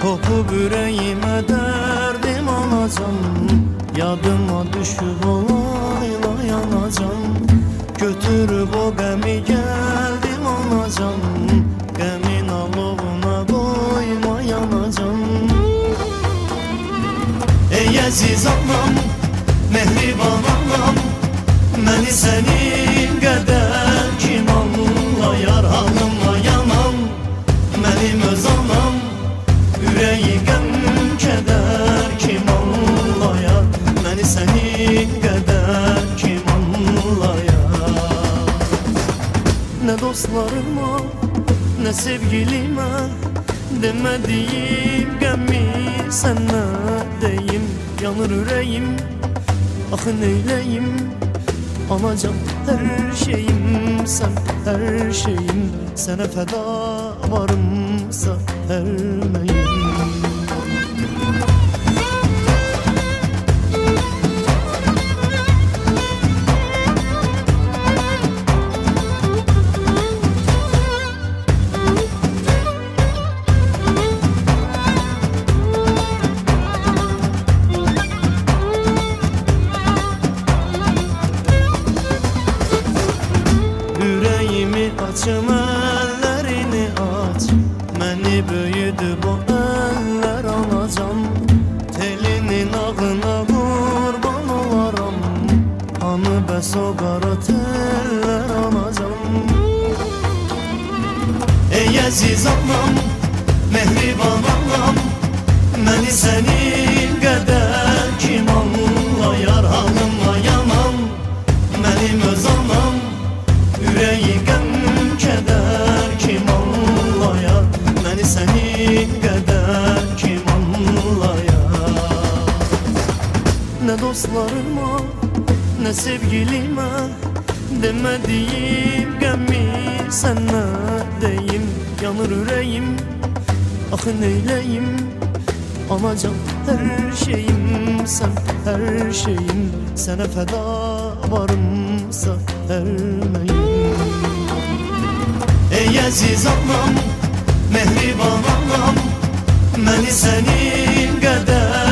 Kopup yüreğime derdim alacağım. Yadıma düşüp olayla yanacağım. Götürüp o gemi geldim alacağım. Gemin alovuna doyma yanacağım. Ey aziz anam, mehriban anam, beni senin kadar kim anlayar? Halımla yanam, benim öz anam, yüreği gəm keder kim anlayar? Beni senin kadar kim anlayar? Ne dostlarıma, ne sevgilime demediğim gemi sana deyim. Yanır yüreğim, ah neyleyim? Anacan her şeyim sen, her şeyim. Sana feda varımsa ermeyim. Açım ellerini aç, beni büyüdü bu eller alacağım. Telinin ağına kurban olaram, anı bəs o qara teller alacağım. Ey aziz anam, mehriban anam, beni senin kadar kim anlayar? Halımla yanam, benim öz anam, yüreği gəm keder kim anlayar? Beni senin kadar kim anlayar? Ne dostlarıma, ne sevgilime demediğim gemi sana deyim. Yanır yüreğim, ah neyleyim? Anacan her şeyim sen, her şeyim. Sana feda varımsa ermeyim. Ey aziz anam, mehriban anam, beni senin kadar